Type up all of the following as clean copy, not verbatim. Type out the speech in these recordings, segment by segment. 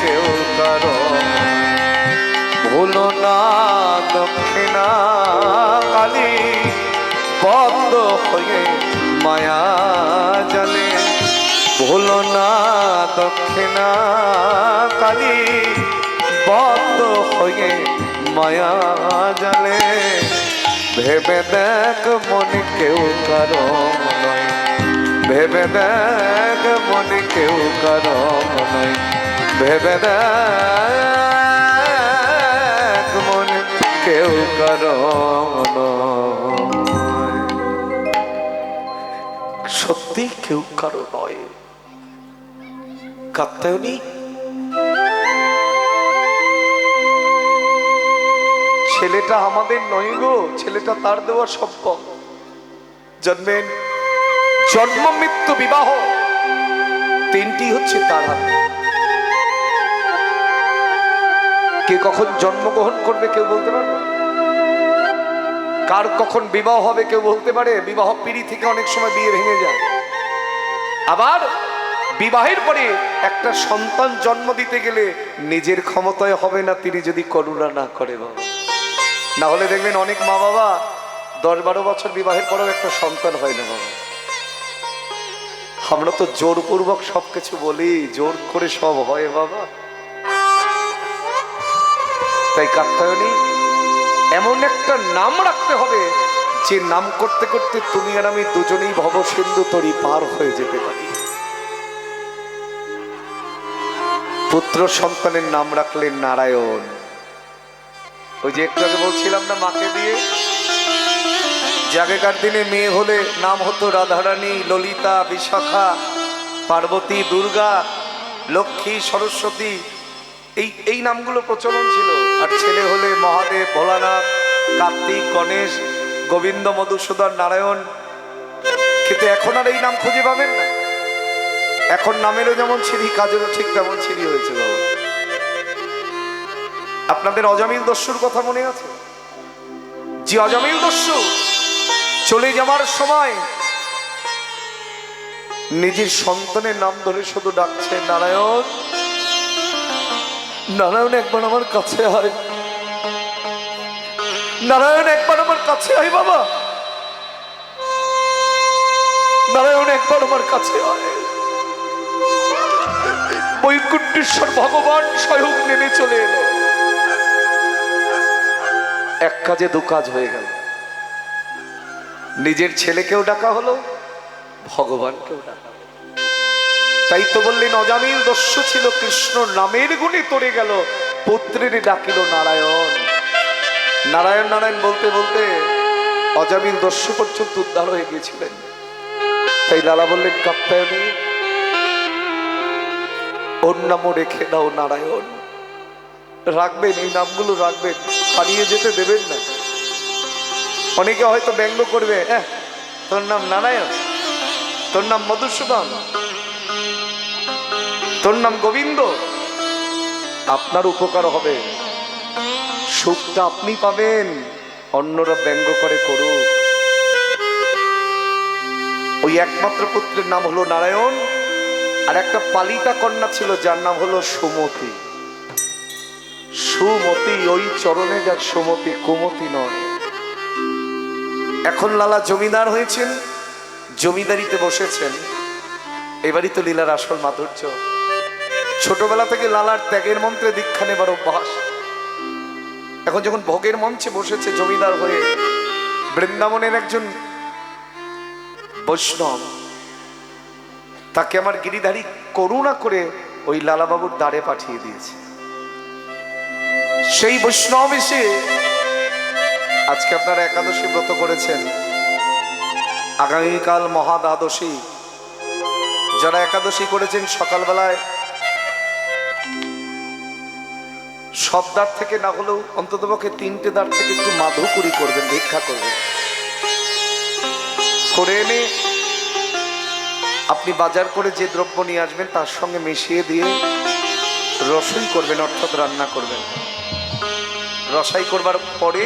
কেউ কারো ভুলো না দক্ষিণা কালী বদ্ধ হয়ে মায়া জালে ভুলো না দক্ষিণা কালী বদ্ধ হয়ে মায়া জালে ভেবে দেখ মনে কেউ কারো নয় ভেবে দেখ মনে কেউ কারো নয় ভেবে দেখ মনে কেউ কারো নয় সত্যি কেউ কারো নয়। কাত্যায়নী ছেলেটা আমাদের নয় গো, ছেলেটা তার দেওয়া সম্পদ। জন্মের জন্ম মৃত্যু বিবাহ তিনটি হচ্ছে তার হাতে। কে কখন জন্মগ্রহণ করবে কেউ বলতে পারবে, কার কখন বিবাহ হবে কেউ বলতে পারে। বিবাহ পিড়ি থেকে অনেক সময় বিয়ে ভেঙে যায়, আবার বিবাহের পরে একটা সন্তান জন্ম দিতে গেলে নিজের ক্ষমতায় হবে না, তিনি যদি করুণা না করে বাবা। না হলে দেখবেন অনেক মা বাবা 10-12 বছর বিবাহের পরেও একটা সন্তান হয় না বাবা। আমরা তো জোরপূর্বক সবকিছু বলি, জোর করে সব হয় বাবা। তাই কাত্যায়নী এমন একটা নাম রাখতে হবে যে নাম করতে করতে তুমি আর আমি দুজনেই ভবসিন্ধু তরি পার হয়ে যেতে পারি। পুত্র সন্তানের নাম রাখলেন নারায়ণ। ওই যে একটু আগে বলছিলাম না মাকে দিয়ে, যে আগেকার দিনে মেয়ে হলে নাম হতো রাধারানী, ললিতা, বিশাখা, পার্বতী, দুর্গা, লক্ষ্মী, সরস্বতী, এই নামগুলো প্রচলন ছিল। আর ছেলে হলে মহাদেব, ভোলানাথ, কার্তিক, গণেশ, গোবিন্দ, মধুসূদন, নারায়ণ। কিন্তু এখন আর এই নাম খুঁজে পাবেন না। এখন নামেরও যেমন ছিরি, কাজেরও ঠিক তেমন ছিরি হয়েছে বাবা। আপনাদের অজামিল দস্যুর কথা মনে আছে? যে অজামিল দস্যু চলে যাওয়ার সময় নিজের সন্তানের নাম ধরে শুধু ডাকছে নারায়ণ, নারায়ণ একবার আমার কাছে আয়, নারায়ণ একবার আমার কাছে আয় বাবা, নারায়ণ একবার আমার কাছে আয়। বৈকুণ্ঠেশ্বর ভগবান স্বয়ং নেমে চলে এলো। এক কাজে দু কাজ হয়ে গেল, নিজের ছেলেকেও ডাকা হলো, ভগবানকেও ডাকা হলো। তাই তো বললেন অজামিল দস্যু ছিল, কৃষ্ণ নামের গুণে তরে গেল, পুত্রের ডাকিল নারায়ণ। নারায়ণ নারায়ণ বলতে বলতে অজামিল দস্যু পর্যন্ত উদ্ধার হয়ে গিয়েছিলেন। তাই লালা বললেন কাত্যায়নী ওর নামও রেখে দাও নারায়ণ। রাখবেন, এই নামগুলো রাখবেন, হারিয়ে যেতে দেবেন না। অনেকে হয়তো ব্যঙ্গ করবে, তোর নাম নারায়ণ, তোর নাম মধুসূদন, তোর নাম গোবিন্দ। আপনার উপকার হবে, সুখটা আপনি পাবেন, অন্যরা ব্যঙ্গ করে করুক। ওই একমাত্র পুত্রের নাম হলো নারায়ণ, আর একটা পালিতা কন্যা ছিল যার নাম হলো সুমতি। সুমতি, ওই চরণে যার সুমতি, কুমতি নয়। এখন লালা জমিদার হয়েছেন, জমিদারিতে বসেছেন। এবারই তো লীলার আসল মাধুর্য। ছোটবেলা থেকে লালার ত্যাগের মন্ত্রে দীক্ষা নেবার অভ্যাস। এখন যখন ভোগের মঞ্চে বসেছে জমিদার হয়ে, বৃন্দাবনের একজন বৈষ্ণব তাকে আমার গিরিধারী করুণা করে ওই লালাবাবুর দ্বারে পাঠিয়ে দিয়েছে। সেই বৈষ্ণব এসে, আজকে আপনারা একাদশী ব্রত করেছেন, আগামীকাল মহাদ্বাদশী। যারা একাদশী করেছেন সকালবেলায় সব দ্বার থেকে না হলেও অন্ততপক্ষে 3টে দ্বার থেকে একটু মাধুকরী করবেন, ভিক্ষা করবেন। করে এনে আপনি বাজার করে যে দ্রব্য নিয়ে আসবেন তার সঙ্গে মিশিয়ে দিয়ে রসাই করবেন, অর্থাৎ রান্না করবেন। রসাই করবার পরে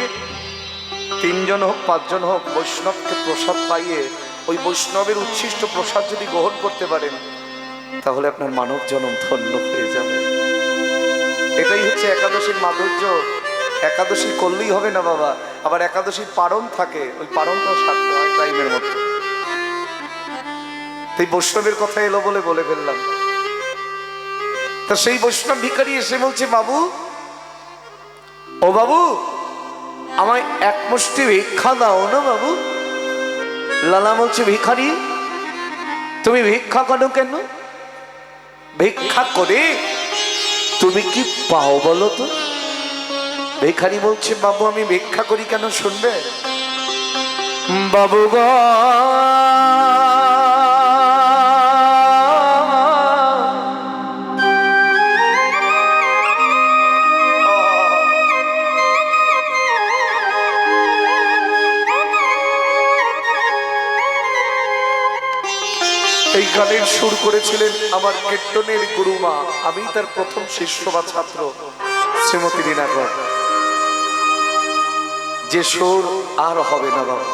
3 জন হোক 5 জন হোক বৈষ্ণবকে প্রসাদ পাইয়ে ওই বৈষ্ণবের উচ্ছিষ্ট প্রসাদ যদি গ্রহণ করতে পারেন তাহলে আপনার মানব জন্ম ধন্য হয়ে যাবে। এটাই হচ্ছে একাদশীর মাধুর্য। একাদশী করলেই হবে না বাবা, আবার একাদশীর পারণ থাকে, ওই পারণটাও সারতে হয় টাইমের মধ্যে। এই বৈষ্ণবের কথা এলো বলে বলে ফেললাম। তা সেই বৈষ্ণব ভিখারি এসে বলছে, বাবু ও বাবু, আমায় এক মুষ্টি ভিক্ষা দাও না বাবু। লালা বলছে, ভিখারি তুমি ভিক্ষা করো কেন? ভিক্ষা করে তুমি কি পাও বলো তো? ভিখারি বলছে, বাবু আমি ভিক্ষা করি কেন শুনবে? বাবু গো এই গানের সুর করেছিলেন আমার কীর্তনের গুরুমা, আমি তার প্রথম শিষ্য বা ছাত্র শ্রীমতী লীনাকর। যে সুর আর হবে না বাবা।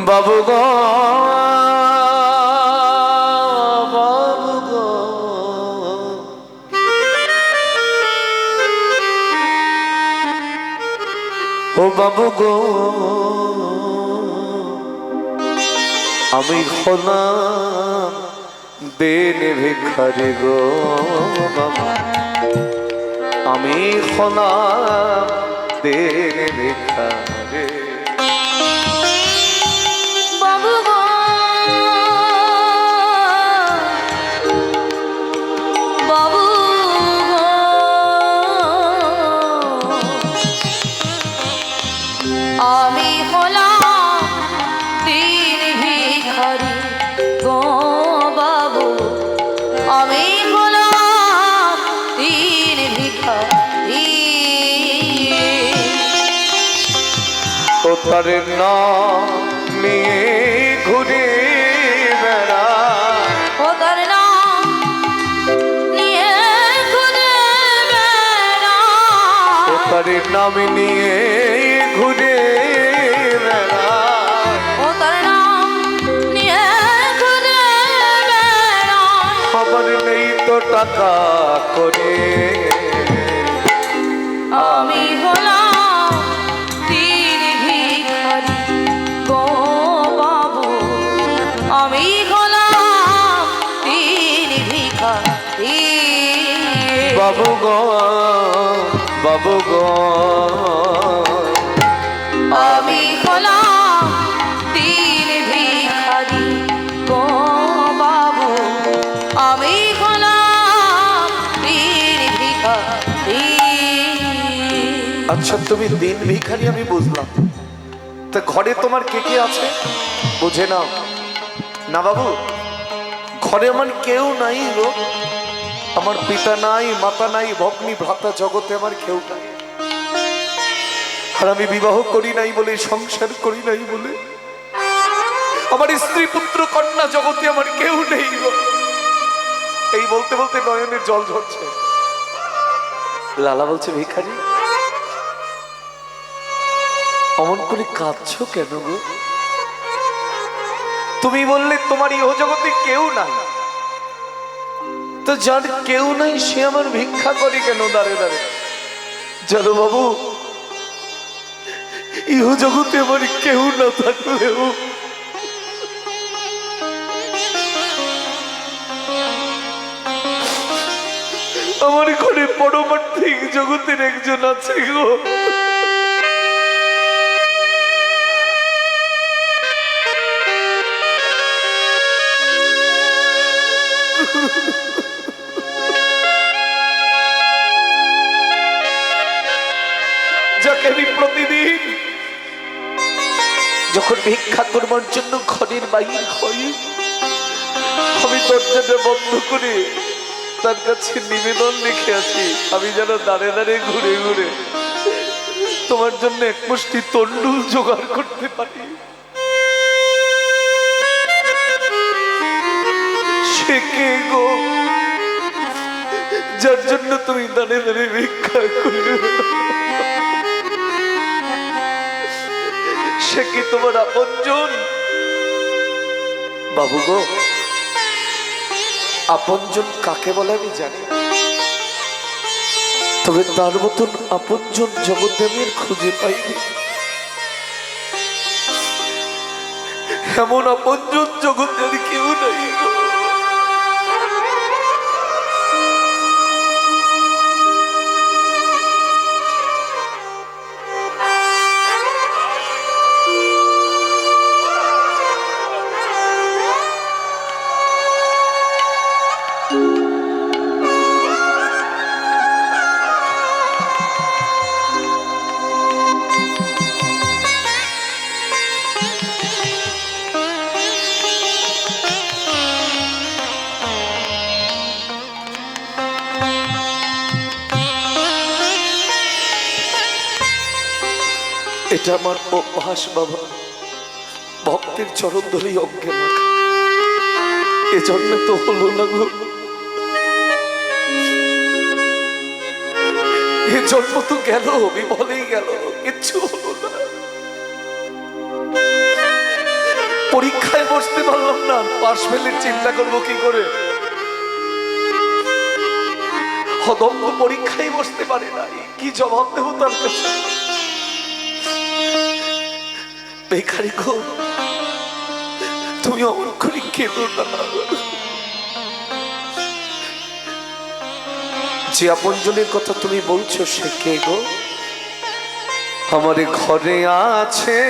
বাবু গো বাবু গো ও বাবু গো, আমি হলাম দেনে ভিখারি গো বাবা, আমি হলাম দেনে ভিখারি। বাবু গো বাবু গো, আমি হলাম দিন ভিখারি গো বাবু, আমি হলাম দিন ভিখারি। ও তার নাম নিয়ে ঘুরে বেড়া, ও তার নাম নিয়ে ঘুরে বেড়া, ও তার নাম নিয়ে ঘুরে বেড়া, ও তার নাম নিয়ে ঘুরে বেড়া। আমার নেই তো টাকা করে, আমি হলাম দিন ভিখারি গো বাবু, আমি হলাম দিন ভিখারি। বাবু গো বাবু গো, আমি হলাম দিন ভিখারি গো বাবু, আমি হলাম দিন ভিখারি। আচ্ছা তুমি দিন ভিখারি আমি বুঝলাম, তা ঘরে তোমার কে কে আছে বুঝে নাও না বাবু। ঘরে আমার কেউ নাই গো, আমার পিতা নাই, মাতা নাই, ভগ্নী ভ্রাতা জগতে আমার কেউ নাই। আর আমি বিবাহ করি নাই বলে, সংসার করি নাই বলে, আমার স্ত্রী পুত্র কন্যা জগতে আমার কেউ নেই গো। এই বলতে বলতে নয়নের জল ঝরছে। লালা বলছে, ভিখারি অমন করে কাঁদছো কেন গো? তুমি বললে তোমার ইহ জগতে কেউ নাই, তো যার কেউ নাই সে আমার ভিক্ষা করে কেন দাঁড়ে দাঁড়ে? জানো বাবু, ইহ জগতে আমার কেউ না থাকলেও আমার ঘরে পরমার্থিক জগতের একজন আছে গো। যাকে আমি প্রতিদিন যখন ভিক্ষা করবার জন্য ঘরের বাহির হই, আমি দরজাটা বন্ধ করে তার কাছে নিবেদন লিখে আছি, আমি যেন দাঁড়ে দাঁড়িয়ে ঘুরে ঘুরে তোমার জন্য এক মুষ্টি তন্ডুল জোগাড় করতে পারি। সে কে গো যার জন্য তুমি দাঁড়িয়ে দাঁড়িয়ে ভিক্ষা করবে? সে কি তোমার আপনজন? বাবু গো আপনজন কাকে বলে আমি জানি না। তবে তার মতন আপনজন জগদ্দেবের খুঁজে পাইনি। এমন আপনজন জগতের কেউ নাই গো। এটা আমার অভ্যাস বাবা, ভক্তের চরণ ধরেই অজ্ঞে মাখা। এ জন্মে তো হলো না গো, এ জন্ম তো গেল, বিফলেই গেল, কিচ্ছু হলো না। পরীক্ষায় বসতে পারলাম না, পাশ ফেলের চিন্তা করবো কি করে। হদম্ব পরীক্ষায় বসতে পারে না, কি জবাব দেবো তার কাছে। বেকারি গো, তুমি অমন করে কেঁদো না। যে আপনজনের কথা তুমি বলছো সে কে গো? আমার ঘরে আছে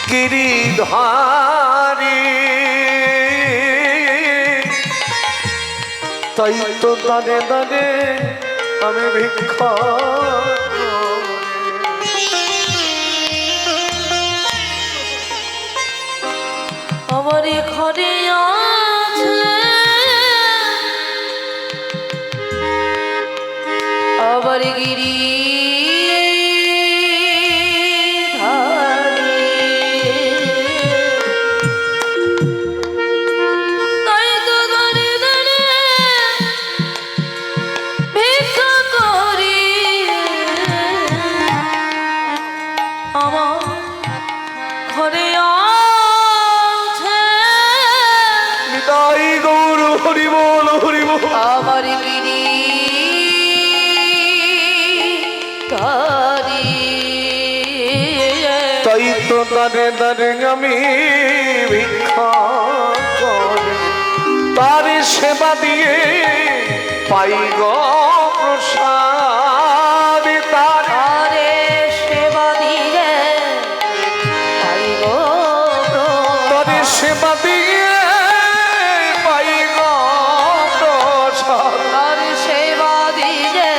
গিরিধারী, তাই তো দাঁড়ে দাঁড়ে আমি ভিক্ষা। আমার ঘরে আছে আবার গিরি ধারে, তাই তো দাঁড়ে দাঁড়ে ভিক্ষা করি। আমার ঘরে গৌর হরি বল, হরি বল। আমার গিরি ধারি, তাই তো দাঁড়ে দাঁড়ে আমি ভিক্ষা করে তার সেবা দিয়ে পাই গো প্রসাদ। তারে সেবা দিয়ে পাই গো তারে সেবা দিয়ে পাই গো প্রসাদ। তার সেবা দিয়ে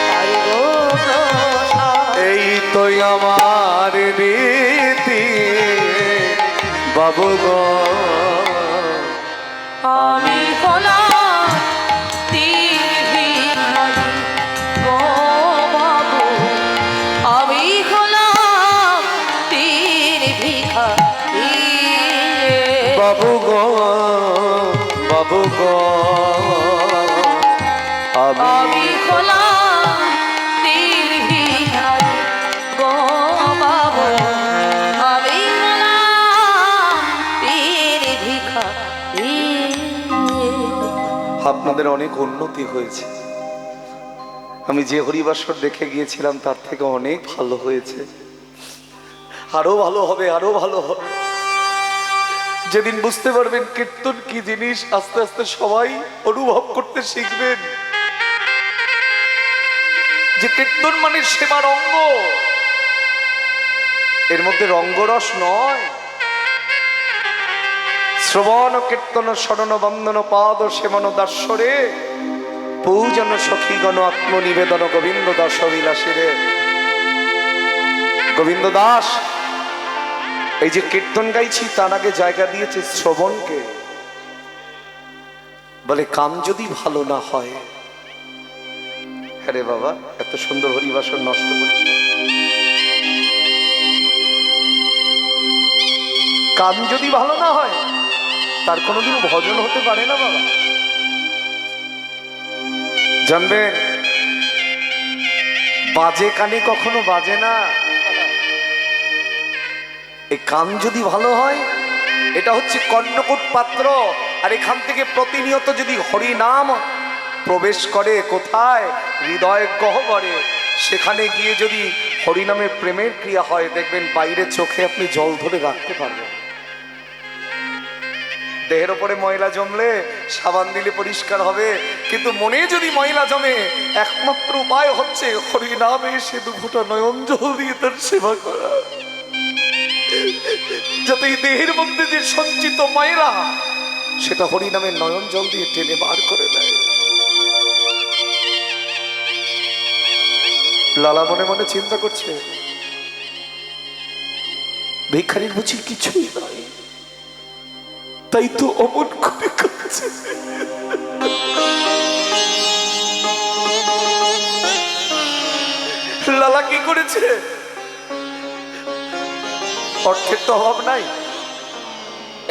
পাই গো প্রসাদ। এই তো আমার রীতি বাবু গো। আমি হলাম তিন ভিখারি গো বাবু, আমি হলাম তিন ভিখারি বাবু গো, বাবু গো, আমি হলাম তিন ভিখারি গো বাবু, আমি হলাম তিন ভিখারি। আপনাদের অনেক উন্নতি হয়েছে। আমি যে হরিবাসর দেখে গিয়েছিলাম তার থেকে অনেক ভালো হয়েছে। আরো ভালো হবে, আরো ভালো হবে। যেদিন বুঝতে পারবেন কীর্তন কি জিনিস, আস্তে আস্তে সবাই অনুভব করতে শিখবেন যে কীর্তন মানে সেবার অঙ্গ। এর মধ্যে রঙ্গরস নয়। শ্রবণ কীর্তন শরণ বন্দন পাদ সেবন দাসরে পূজন সখীগণ আত্মনিবেদন গোবিন্দ দাস বিলাসীরে। গোবিন্দ দাস এই যে কীর্তন গাইছি তার আগে জায়গা দিয়েছে শ্রবণকে। বলে কান যদি ভালো না হয়, হ্যাঁ রে বাবা, এত সুন্দর হরিবাসর নষ্ট করিস। কান যদি ভালো না হয় তার কোনোদিন ভজন হতে পারে না বাবা। জানবেন, বাজে কানে কখনো বাজে না। এই কান যদি ভালো হয়, এটা হচ্ছে কর্ণকুট পাত্র। আর এখান থেকে প্রতিনিয়ত যদি হরিনাম প্রবেশ করে কোথায়, হৃদয় গহ্বরে, সেখানে গিয়ে যদি হরিনামের প্রেমের ক্রিয়া হয়, দেখবেন বাইরের চোখে আপনি জল ধরে রাখতে পারবেন। দেহের ওপরে ময়লা জমলে সাবান দিলে পরিষ্কার হবে, কিন্তু মনে যদি ময়লা জমে, একমাত্র উপায় হচ্ছে হরিনামে এসে দুফোঁটা নয়ন জল দিয়ে তার সেবা করা, যাতে এই দেহের মধ্যে যে সঞ্চিত ময়লা সেটা হরিনামের নয়ন জল দিয়ে টেনে বার করে দেয়। লালা মনে মনে চিন্তা করছে, ভিখারির বুঝি কিছুই নাই, তাই তো অমন করে কাঁদছে। লালা কি করেছে? অর্থের তো অভাব নাই,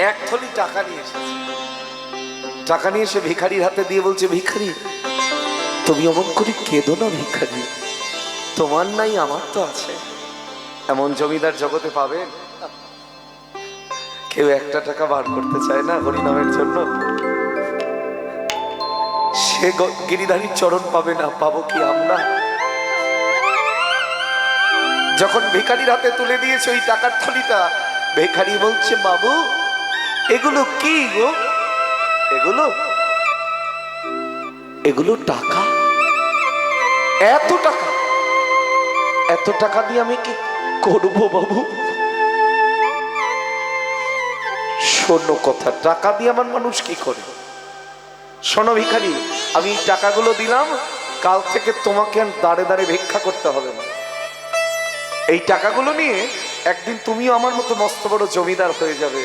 এক থলি টাকা নিয়ে এসেছে। টাকা নিয়ে এসে ভিখারির হাতে দিয়ে বলছে, ভিখারি তুমি অমন করে কেঁদো না ভিখারি, তোমার নাই আমার তো আছে। এমন জমিদার জগতে পাবেন? কেউ একটা টাকা বার করতে চায় না হরিনামের জন্য। সে গিরিধারীর চরণ পাবে না, পাবো কি আমরা? যখন ভিখারির হাতে তুলে দিয়েছে ওই টাকার থলিটা, ভিখারি বলছে, বাবু এগুলো কি গো? এগুলো এগুলো টাকা। এত টাকা? এত টাকা দিয়ে আমি কি করবো বাবু? শোনো কথা, টাকা দিয়ে আমার মানুষ কি করে? শোনো ভিখারি, আমি টাকাগুলো দিলাম, কাল থেকে তোমাকে আর দাঁড়ে দাঁড়ে ভিক্ষা করতে হবে না। এই টাকাগুলো নিয়ে একদিন তুমিও আমার মতো মস্ত বড় জমিদার হয়ে যাবে।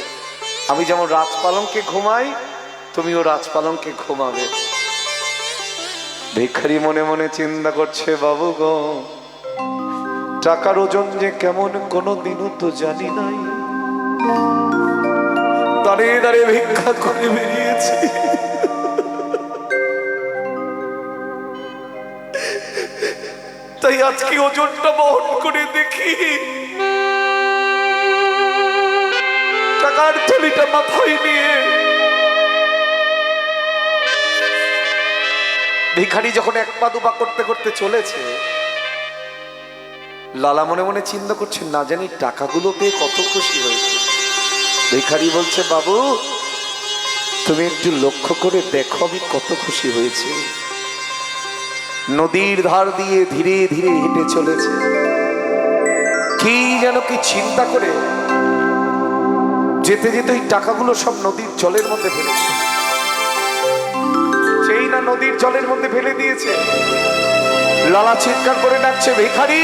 আমি যেমন রাজপালঙ্কে ঘুমাই, তুমিও রাজপালঙ্কে ঘুমাবে। ভিখারি মনে মনে চিন্তা করছে, বাবু গো, টাকার ওজন যে কেমন কোনোদিনও তো জানি নাই, দাঁড়িয়ে দাঁড়িয়ে ভিক্ষা করে বেরিয়েছি। তাই আজকে ওজনটা বহন করে দেখি, টাকার থলিটা মাথায় নিয়ে ভিখারি যখন এক পা দুপা করতে করতে চলেছে, লালা মনে মনে চিন্তা করছে, না জানি টাকাগুলো পেয়ে কত খুশি হয়েছে। ভিখারি বলছে, বাবু তুমি একটু লক্ষ্য করে দেখো আমি কত খুশি হয়েছি। নদীর ধার দিয়ে ধীরে ধীরে হেঁটে চলেছে, কি যেন কি চিন্তা করে যেতে যেতে ওই টাকাগুলো সব নদীর জলের মধ্যে ফেলেছে। সেই না নদীর জলের মধ্যে ফেলে দিয়েছে, লালা চিৎকার করে ডাকছে, ভিখারি,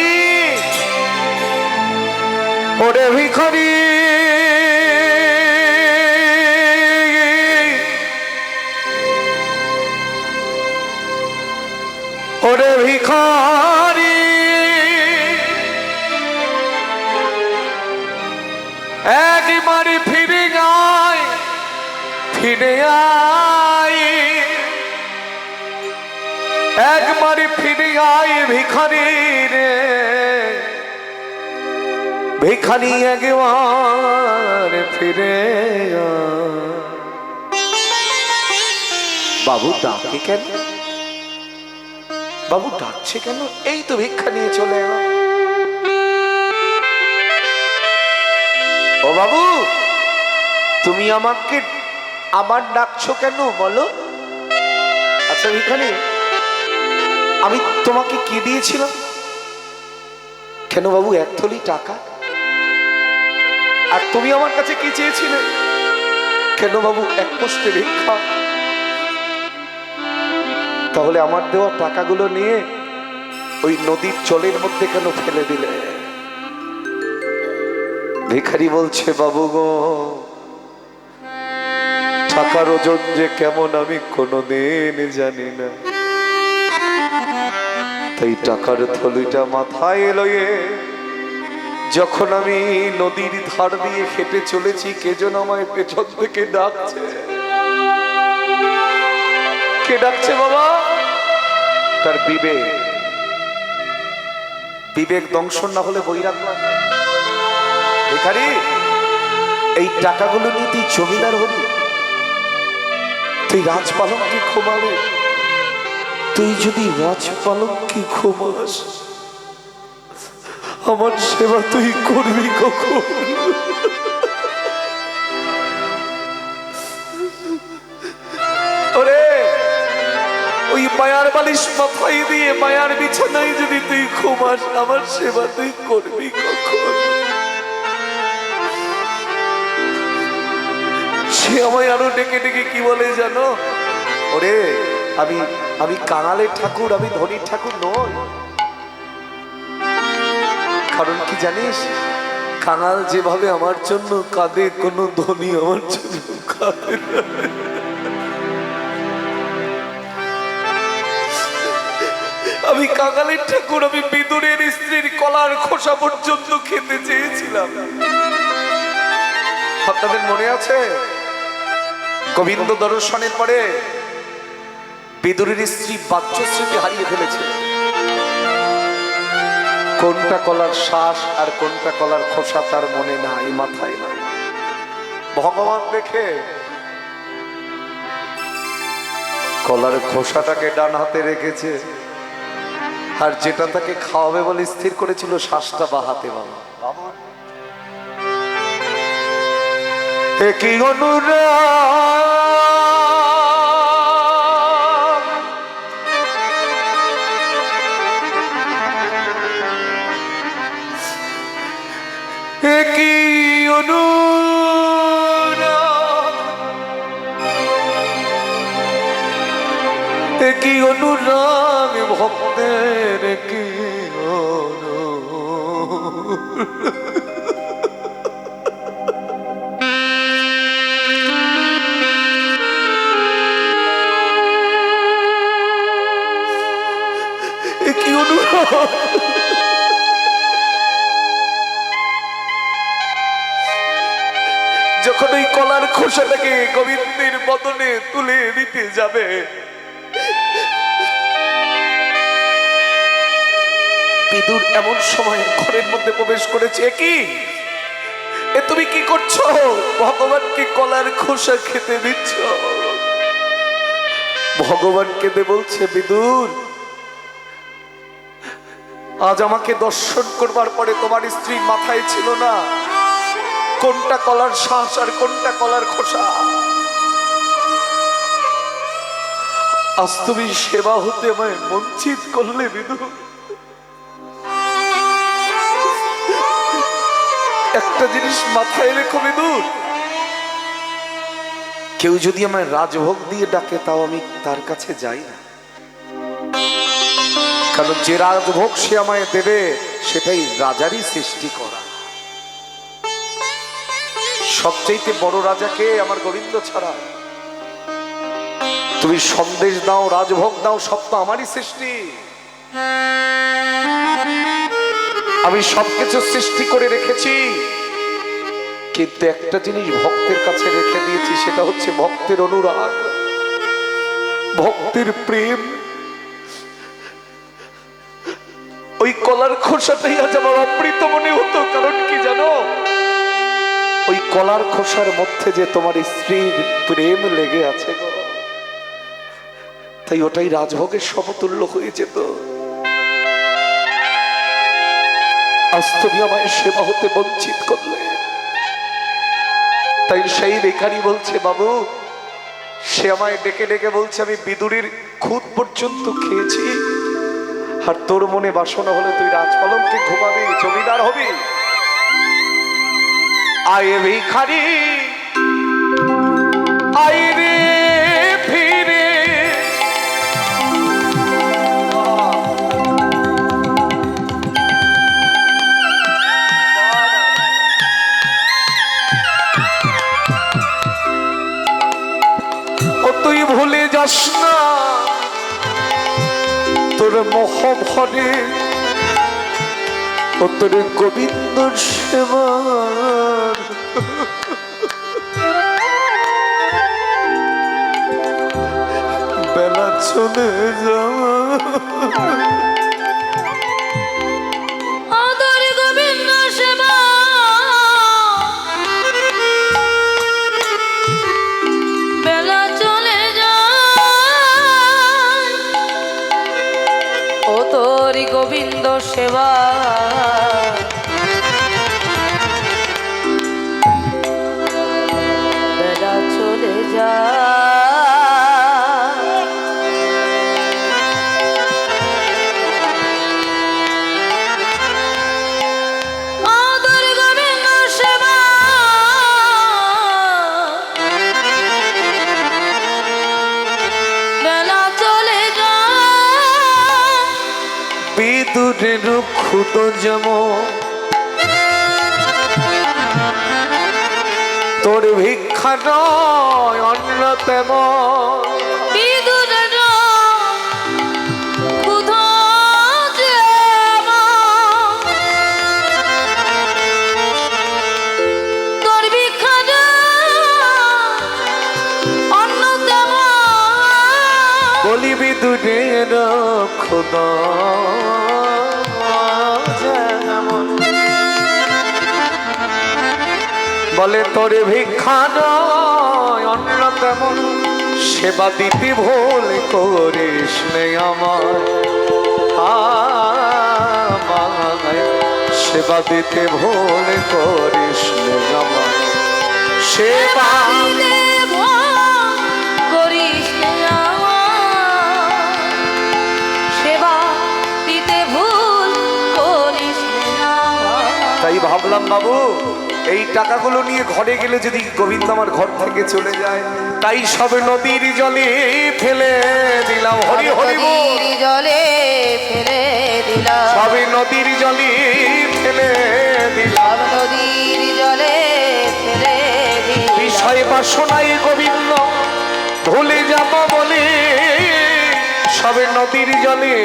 ওরে ভিখারি, ওরে ভিখারি, একবারে ফিরে আয়, ফিরে আয়, একবারে ফিরে আয় ভিখারি রে, ভিখারি একবার ফিরে আয়। বাবু ডাকে কেন? বাবু ডাকছে কেন? এই তো ভিক্ষা নিয়ে চলে এলো। ও বাবু, তুমি আমাকে আবার ডাকছো কেন বলো? আচ্ছা ভিখারি, আমি তোমাকে কি দিয়েছিলাম? কেন বাবু? এক থলি টাকা। আর তুমি আমার কাছে কি চেয়েছিলে? কেন বাবু? এক পোস্টে ভিক্ষা। তাহলে আমার দেওয়া টাকাগুলো নিয়ে ওই নদীর জলের মধ্যে কেন ফেলে দিলে? ভিখারি বলছে, বাবু গো, টাকার ওজন যে কেমন আমি কোনোদিন জানি না, তাই টাকার থলিটা মাথায় লয়ে যখন আমি নদীর ধার দিয়ে হেঁটে চলেছি, কে যেন আমায় পেছন থেকে ডাকছে। কে ডাকছে বাবা? তার বিবেক। বিবেক দংশন না হলে বৈরাগ্য আসবে। ভিখারি, এই টাকাগুলো নিয়ে তুই জমিদার হবি? তুই রাজপালককে ঘুমাবে, তুই যদি রাজপালককে ঘুমাস আমার সেবা তুই করবি কখন? ওরে ওই মায়ার বালিশ মাথায় দিয়ে মায়ার বিছানায় যদি তুই ঘুমাস আমার সেবা তুই করবি কখন? সে আমায় আরো ডেকে ডেকে কি বলে জানো? ওরে আমি আমি কাঙালের ঠাকুর, আমি ধনীর ঠাকুর নই। কারণ কি জানিস, কাঙাল যেভাবে আমার জন্য কাঁদে কোনো ধনী আমার জন্য কাঁদে না। আমি কাঙালের ঠাকুর, আমি বিদুরের স্ত্রীর কলার খোসা পর্যন্ত খেতে চেয়েছিলাম। আপনাদের মনে আছে গোবিন্দ দর্শনের পরে বিদুরের স্ত্রী বাচ্চস্মৃতি হারিয়ে ফেলেছে। কোনটা কলার শ্বাস আর কোনটা কলার খোসা তার মনে নাই, মাথায় নাই। ভগবান দেখে কলার খোসাটাকে ডান হাতে রেখেছে, আর যেটা তাকে খাওয়াবে বলে স্থির করেছিল শ্বাসটা বা হাতে। বাবা একই অনুরাগ, একই অনুরাগ, একই অনুরাগ ভক্তের, একই একই অনুরাগ। যখন ওই কলার খোসাটাকে গোবিন্দের বদনে তুলে দিতে যাবে, বিদুর এমন সময় ঘরের মধ্যে প্রবেশ করেছে। কি এ তুমি কি করছো? ভগবানকে কলার খোসা খেতে দিচ্ছ। ভগবান কেঁদে বলছে, বিদুর আজ আমাকে দর্শন করবার পরে তোমার স্ত্রী মাথায় ছিল না কোনটা কলার শ্বাস আর কোনটা কলার খোসা। আজ তুমি সেবা হতে আমায় বঞ্চিত করলে বিদুর। একটা জিনিস মাথায় রেখো বিদুর, কেউ যদি আমায় রাজভোগ দিয়ে ডাকে তাও আমি তার কাছে যাই না, কারণ যে রাজভোগ সে আমায় দেবে সেটাই রাজারই সৃষ্টি করা। সবচেয়ে বড় রাজাকে আমার গোবিন্দ ছাড়া। তুমি সন্দেশ দাও, রাজভোগ দাও, সব তো আমারই সৃষ্টি। আমি সবকিছু সৃষ্টি করে রেখেছি, কিন্তু একটা জিনিস ভক্তের কাছে রেখে দিয়েছি, সেটা হচ্ছে ভক্তের অনুরাগ, ভক্তের প্রেম। ওই কলার খোসাটাই আজ আমার অমৃত মনে হতো। কারণ কি জানো, ওই কলার খোসার মধ্যে যে তোমার স্ত্রীর প্রেম লেগে আছে গো, তাই ওটাই রাজভোগের সমতুল্য হয়ে যেত। আজ তুমি আমায় সেবা হতে বঞ্চিত করলে। তাই সেই ভিখারি বলছে, বাবু সে আমায় ডেকে ডেকে বলছে আমি বিদুরের খুদ পর্যন্ত খেয়েছি, আর তোর মনে বাসনা হলে তুই রাজপালককে ঘুমাবি, জমিদার হবি। আয়ে ভিখারি আয় রে ফিরে, ও তুই ভুলে যাস না তোর মোহ ভরে, ও তোর গোবিন্দ সেবা বেলা চলে যাওয়া। আদর গোবিন্দ সেবা বেলা চলে যা। গোবিন্দ সেবা বেলা চলে যায় আদর গোবিন্দ সেবা বেলা চলে যায় বিদুরের ক্ষুদ যেমন তোর ভিক্ষা নয় অন্য তেমন বিদুরের ক্ষুধা যেমন তোর ভিক্ষা অন্য তেমন বলি বিদুরের ক্ষুদ যেমন বলে তোর ভিক্ষা নয় অন্য তেমন সেবা দিতে ভুল করিস নে আমায় সেবা দিতে ভুল করিস নে আমায় সেবা করিস সেবা দিতে ভুল করিস তাই ভাবলাম বাবু এই টাকাগুলো নিয়ে ঘরে গেলে যদি গোবিন্দ আমার ঘর থেকে চলে যায় তাই সব নদীর জলে ফেলে দিলাম হরি হরি বল জলে ফেলে দিলাম সবে নদীর জলে ফেলে দিলাম নদীর জলে ফেলে দিলাম বিষয় বাসনায় গোবিন্দ ভুলে যাব বলে সবে নদীর জলে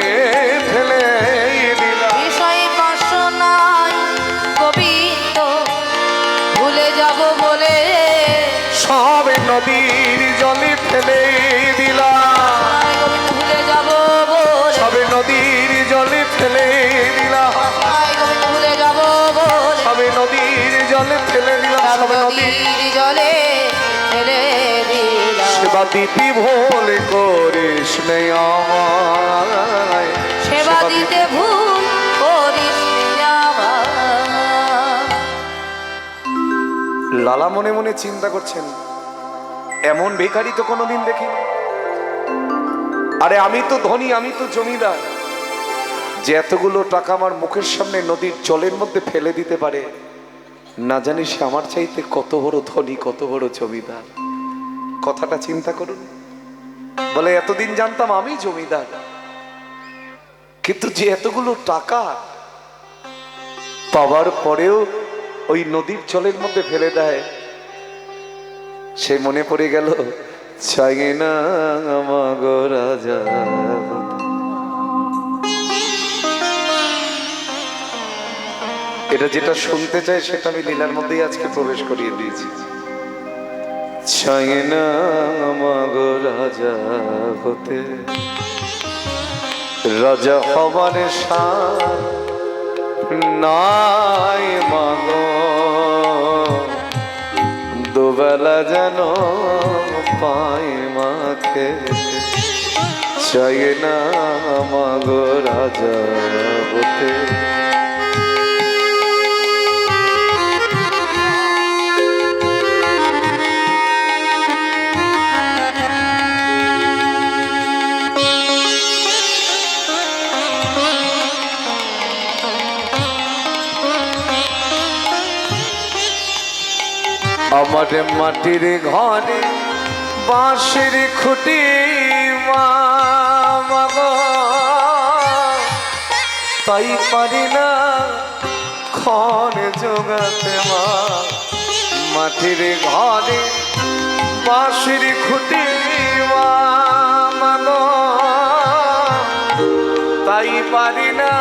ফেলে দিলাম বিষয় বাসনায় গোবিন্দ ভুলে যাব বলে সবে নদীর জলে ফেলে দিলাম গোবিন্দ ভুলে যাব বলে সবে নদীর জলে ফেলে দিলাম গোবিন্দ ভুলে যাব বলে সবে নদীর জলে ফেলে দিলাম সবে নদীর নদীর জলে ফেলে দিলাম সেবা দিতি ভুল করিস নে আমায় সেবা দিতে ভুল করিস আমার লালা মনে মনে চিন্তা করছেন এমন ভিখারি তো কোনোদিন দেখিনি আরে আমি তো ধনী আমি তো জমিদার যে এতগুলো টাকা আমার মুখের সামনে নদীর জলের মধ্যে ফেলে দিতে পারে না জানি সে আমার চাইতে কত বড় ধনী কত বড় জমিদার কথাটা চিন্তা করুন বলে এতদিন জানতাম আমি জমিদার কিন্তু যে এতগুলো টাকা পাওয়ার পরেও ওই নদীর জলের মধ্যে ফেলে দেয় সে মনে পড়ে গেল চাই না মাগো রাজা এটা যেটা শুনতে চাই সেটা আমি লীলার মধ্যেই আজকে প্রবেশ করিয়ে দিয়েছি চাই না মাগো রাজা হতে রাজা হবার সাথ নাই মাগো দুবেলা যেন পাই মাকে চাই না মাগো রাজা হতে আমার মাটির ঘরে বাঁশের খুঁটি মাগো তাই পারি না খড় জোগাতে মা মাটির ঘরে বাঁশের খুঁটি মাগো তাই পারি না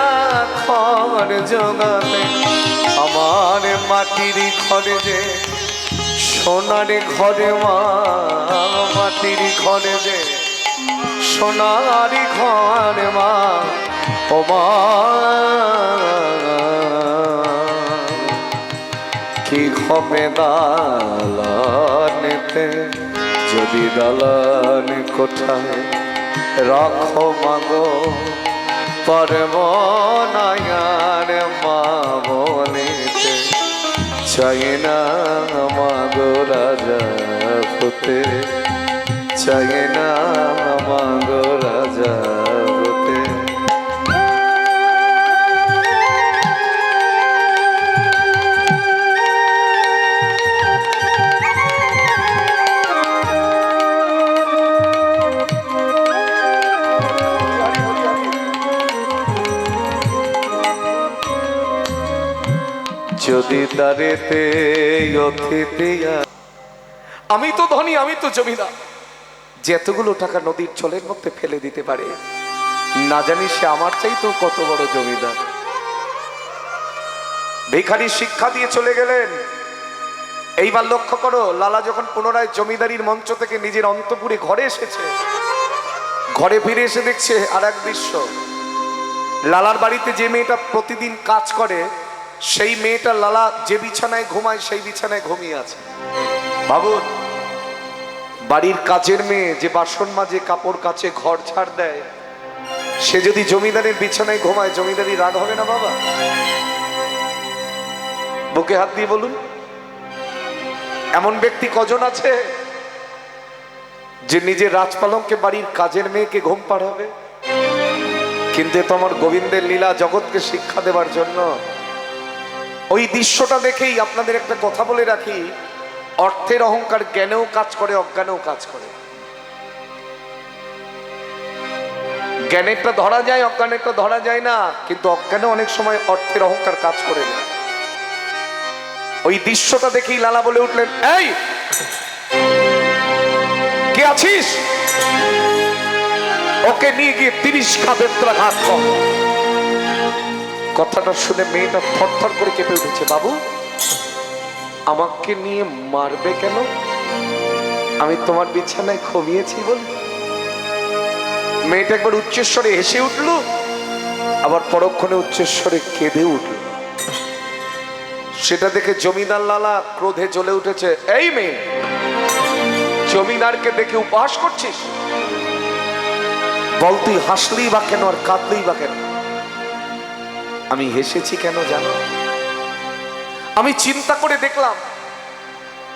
খড় জোগাতে আমার মাটির ঘরে যে সোনার ঘরে মা মাটির ঘরে যে সোনার ঘরে মা ও মা কি হবে দালানেতে যদি দালান কোঠায় রাখো মাগো পারব না আর মা বলিতে চাই না মাগো রাজা হতে চাই না মাগো রাজা হতে। যদি দাঁড়েতে অতিথি আমি তো ধনী, আমি তো জমিদার, যেতগুলো টাকা নদীর জলের মধ্যে ফেলে দিতে পারে না জানি সে আমার চাইতেও কত বড় জমিদার। ভিখারি শিক্ষা দিয়ে চলে গেলেন। এইবার লক্ষ্য করো, লালা যখন পুনরায় জমিদারির মঞ্চ থেকে নিজের অন্তপুরে ঘরে এসেছে, ঘরে ফিরে এসে দেখছে আর এক দৃশ্য। লালার বাড়িতে যে মেয়েটা প্রতিদিন কাজ করে, সেই মেয়েটা লালা যে বিছানায় ঘুমায় সেই বিছানায় ঘুমিয়ে আছে। ভাবুন, বাড়ির কাজের মেয়ে যে বাসন মাজে, কাপড় কাচে, ঘর ঝাড় দেয়, সে যদি জমিদারের বিছানায় ঘুমায়, জমিদারি রাগ হবে না বাবা? বুকে হাত দিয়ে বলুন, এমন ব্যক্তি কজন আছে যে নিজের রাজপালঙ্কে বাড়ির কাজের মেয়েকে ঘুম পাড়াবে? কিন্তু তোমার গোবিন্দের লীলা জগৎকে শিক্ষা দেবার জন্য। ওই দৃশ্যটা দেখেই আপনাদের একটা কথা বলে রাখি, অর্থের অহংকার জ্ঞানেও কাজ করে, অজ্ঞানেও কাজ করে। জ্ঞানেরটা ধরা যায়, অজ্ঞানেরটা ধরা যায় না, কিন্তু অজ্ঞানে অনেক সময় অর্থের অহংকার কাজ করে না। ওই দৃশ্যটা দেখেই লালা বলে উঠলেন, এই কে আছিস? ওকে নিয়ে গিয়ে 30 বেত্রাঘাত কর। কথাটা শুনে মেয়েটা থরথর করে কেঁপে উঠেছে। বাবু, আমাকে নিয়ে মারবে কেন? আমি তোমার বিছানায় ঘুমিয়েছি বলে? মেয়েটা একবার উচ্চস্বরে হেসে উঠল, আবার পরক্ষণে উচ্চস্বরে কেঁদে উঠল। সেটা দেখে জমিদার লালা ক্রোধে জ্বলে উঠেছে। এই মেয়ে, জমিদারকে দেখে উপহাস করছিস? বল, তুই হাসলি বা কেন আর কাঁদলি বা কেন? আমি হেসেছি কেন জানো? আমি চিন্তা করে দেখলাম,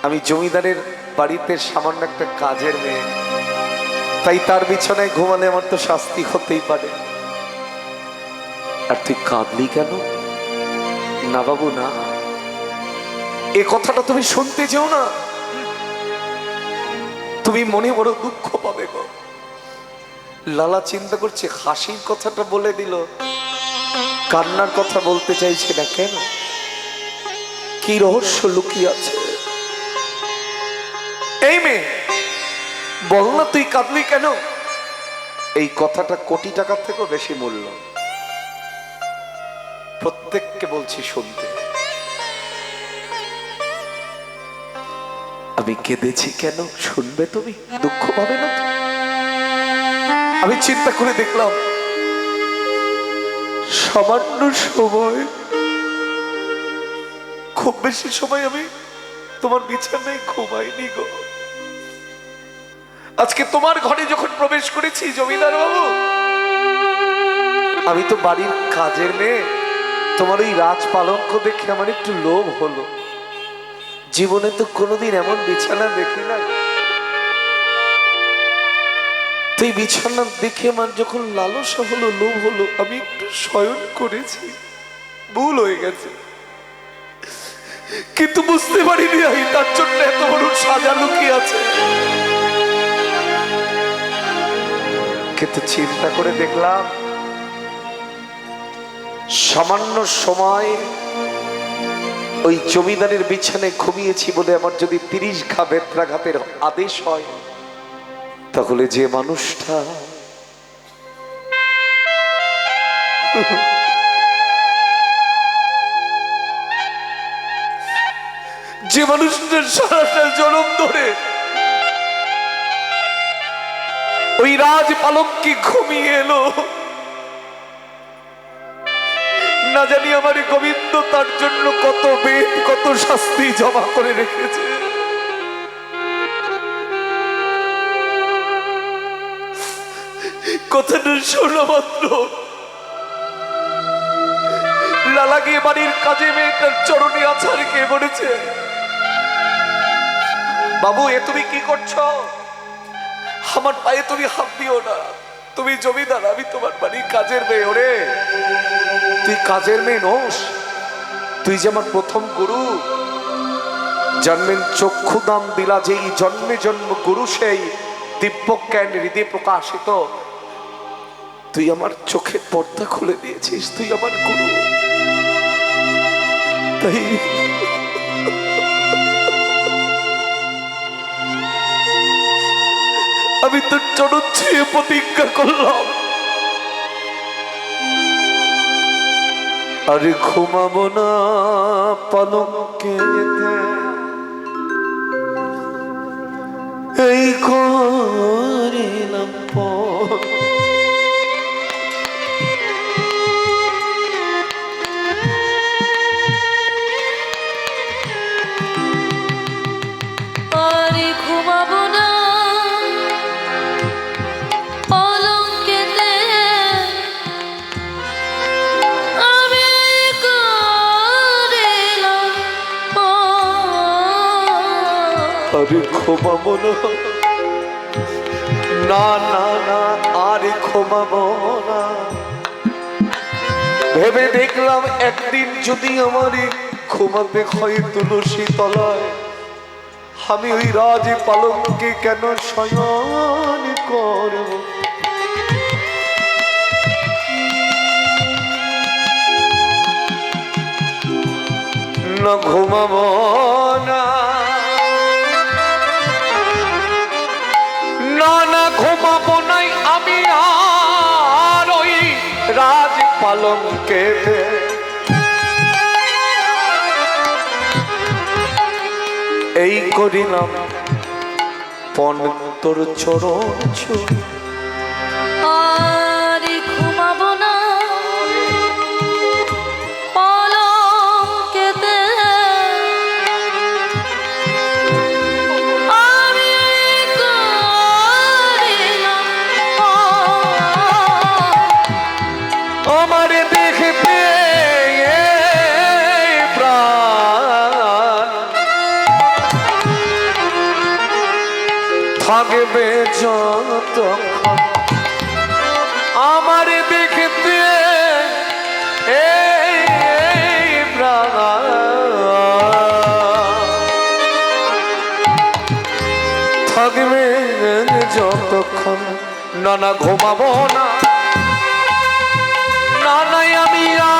আমি জমিদারের বাড়িতে সামান্য একটা কাজের মেয়ে, তাই তার বিছানায় ঘুমালে আমার তো শাস্তি হতেই পারে। আর তুই কাঁদলি কেন? না বাবু না, এ কথাটা তুমি শুনতে যেও না, তুমি মনে বড় দুঃখ পাবে গো। লালা চিন্তা করছে, হাসির কথাটা বলে দিল, কান্নার কথা বলতে চাইছে না কেন? কি রহস্য লুকিয়ে আছে? এই মেয়ে, বল না তুই কাঁদলি কেন? এই কথাটা কোটি টাকার থেকেও বেশি মূল্য। প্রত্যেককে বলছি শুনতে। আমি কেঁদেছি কেন শুনবে তুমি? দুঃখ পাবে না তো? আমি চিন্তা করে দেখলাম, সামান্য সময়, খুব বেশি সময় আমি তোমার বিছানায় ঘুমাইনি গো। আজকে তোমার ঘরে যখন প্রবেশ করেছি জমিদার বাবু, আমি তো বাড়ির কাজের মেয়ে, তোমার ওই রাজপালঙ্ক দেখে আমার একটু লোভ হলো। জীবনে তো কোনোদিন এমন বিছানা দেখি না। তুই বিছানা দেখে আমার যখন লালসা হলো, লোভ হলো, আমি একটু শয়ন করেছি, ভুল হয়ে গেছে। কিন্তু বুঝতে পারিনি তার জন্য এত বড় সাজা লুকিয়ে আছে। কিন্তু চিন্তা করে দেখলাম, সামান্য সময় ওই জমিদারের বিছানায় ঘুমিয়েছি বলে আমার যদি 30 ঘা বেত্রাঘাতের আদেশ হয়, তাহলে যে মানুষটা যে মানুষটার সারাটা জনম ধরে ওই রাজপালঙ্কে ঘুমিয়ে এলো, না জানি আমার গোবিন্দ তার জন্য কত বেদ, কত শাস্তি জমা করে রেখেছে। কথাটা শোনা মাত্র লালা গিয়ে বাড়ির কাজে মেয়েটার চরণে আছাড় কে পড়েছে। বাবু, এ তুমি কি করছো? আমার পায়ে তুমি হাত দিও না, তুমি জমিদার, আমি তোমার বাড়ির কাজের মেয়ে। ওরে, তুই কাজের মেয়ে নোস, তুই যে আমার প্রথম গুরু। জন্মের চক্ষু দাম দিলা যেই, জন্মে জন্ম গুরু সেই, দিব্য জ্ঞান হৃদয়ে প্রকাশিত। তুই আমার চোখের পর্দা খুলে দিয়েছিস, তুই আমার গুরু। তাই আমি তোর চরণ ছুঁয়ে প্রতিজ্ঞা করলাম, আরে ঘুমাবো না পলকে, এই করিলাম আরে ঘুমাবো না পলকেতে, আমি করিলাম আরে ঘুমাবো না, না না না, আরে ঘুমাবো না। ভেবে দেখলাম একদিন যদি আমার ঘুমাতে হয় তুলসী তলায়, আমি ওই রাজ পালঙ্কে কেন শয়ন করব? না ঘুমাবো না, না না ঘুমাবো নাই আমি আর ওই রাজ পালঙ্কে। এই করিলাম পণ তোর চরণ ছুঁয়ে। আরে ঘুমাবো না পলকেতে, আমি করিলাম আমার দেখতে প্রাণ থাকবে যতক্ষণ, আমার দেখতে প্রাণ থাকবে যতক্ষণ। না না ঘুমাবো না, না নাই আমি আর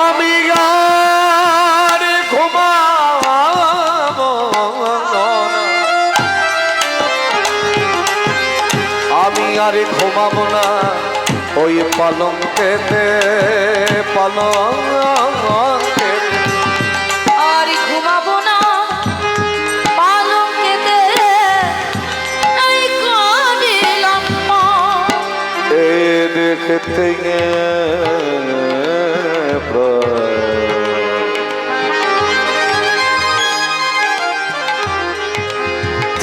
আমি আর ঘুমাবো না, আমি আর ঘুমাবো না ওই পালঙ্কেতে, পালঙ্কে। আর ঘুমাবো না পালঙ্কেতে, এই করিলাম এ দেখতে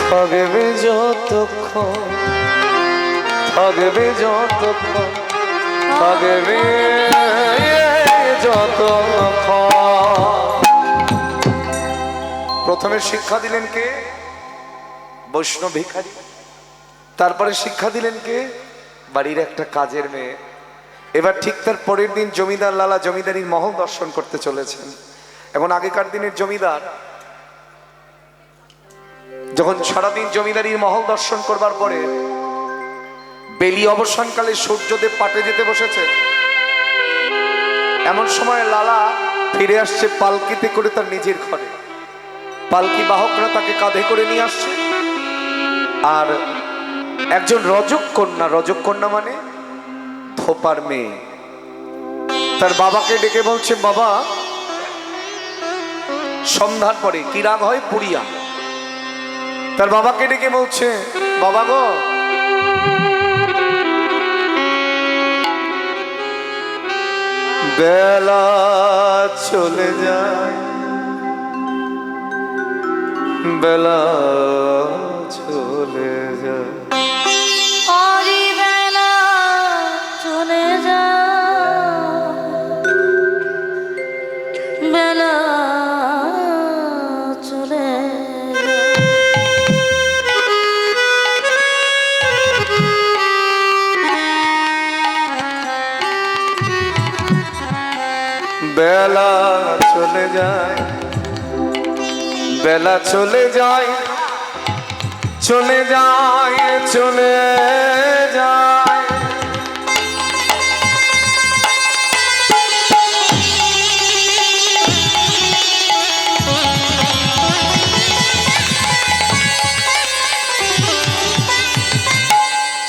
থাকবে যতক্ষণ, থাকবে যতক্ষণ, থাকবে যতক্ষণ। প্রথমে শিক্ষা দিলেন কে? বৈষ্ণব ভিখারি। তারপরে শিক্ষা দিলেন কে? বাড়ির একটা কাজের মেয়ে। এবার ঠিক তার পরের দিন জমিদার লালা জমিদারির মহল দর্শন করতে চলেছেন। এখন আগেকার দিনের জমিদার যখন সারাদিন জমিদারির মহল দর্শন করবার পরে বেলি অবসানকালে সূর্যদেব পাটে যেতে বসেছে, এমন সময় লালা ফিরে আসছে পালকিতে করে তার নিজের ঘরে। পালকি বাহকরা তাকে কাঁধে করে নিয়ে আসছে, আর একজন রজককন্যা, রজককন্যা মানে ধোপার মেয়ে, তার বাবাকে ডেকে বলছে, বাবা সন্ধ্যার পরে কি রাগ হয়? পুরিয়া। তার বাবাকে ডেকে বলছে, বাবা গো বেলা চলে যায়, বেলা চলে যায়। আরি বেলা চলে যায়, বেলা চলে বেলা চলে যায়, বেলা চলে যায়, চলে যায়, চলে যায়।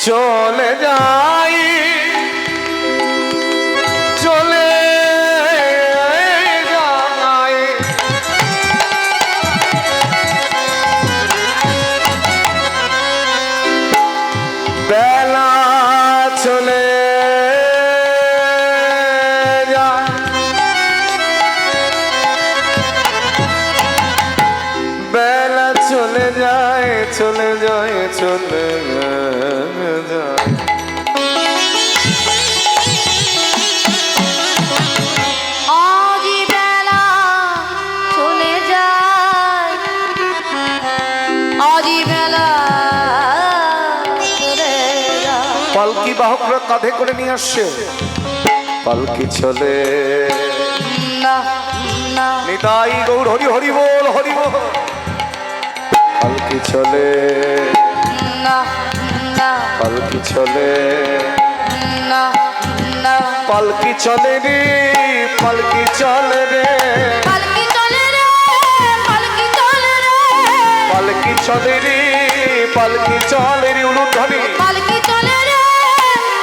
চলে যায়, চলে যায়। বেলা চলে যায়, বেলা চলে যায়, চলে যায়, চলে যায়। আরি বেলা চলে যায়, আরি বেলা চলে যায়। পালকি বাহকরা কাঁধে করে নিয়ে আসছে, পালকি চলে না না নিতাই গৌর হরি হরি বল, হরি বল। পালকি চলে, না না পালকি চলে, না না পালকি চলে রে, পালকি চলে রে, পালকি চলে রে, পালকি চলে রে, পালকি চলে রে, পালকি চলে রে, উলুধ্বনি। পালকি চলে রে,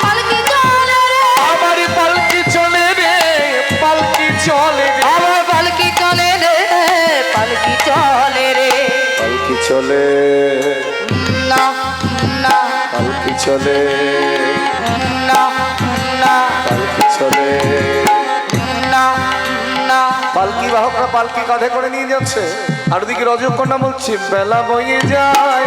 পালকি চলে রে, আমার পালকি চলে রে, পালকি চলে রে, আমার পালকি চলে রে, পালকি চলে রে। পালকি চলে, না না পালকি চলে, না না পালকি চলে। না না পালকি বাহকরা পালকি কাঁধে করে নিয়ে যাচ্ছে, আর ওদিকে রজকন্যা বলছে বেলা বয়ে যায়,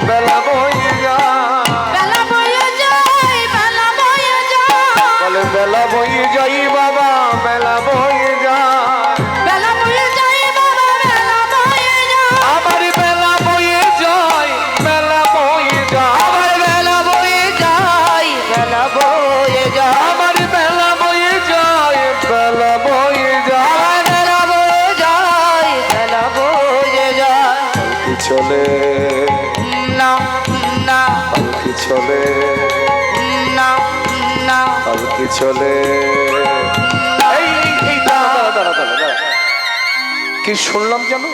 বেলা বয়ে যায়। বেলা বয়ে যায়, বেলা বয়ে যায়, বলে বেলা বয়ে যাই বাবা, বেলা বয়ে যায়। বেলা বয়ে যায় বাবা, বেলা বয়ে যায়, আমার বেলা বয়ে যায়, বেলা বয়ে যায়। আমার বেলা বয়ে যায়, বেলা বয়ে যায়, আমার বেলা বয়ে যায়, বেলা বয়ে যায়। আমার বেলা বয়ে যায়, বেলা বয়ে যায়। পালকি চলে, না না পালকি চলে, না না পালকি চলে। এই দাঁড়া দাঁড়া দাঁড়া দাঁড়া, কি শুনলাম জানো?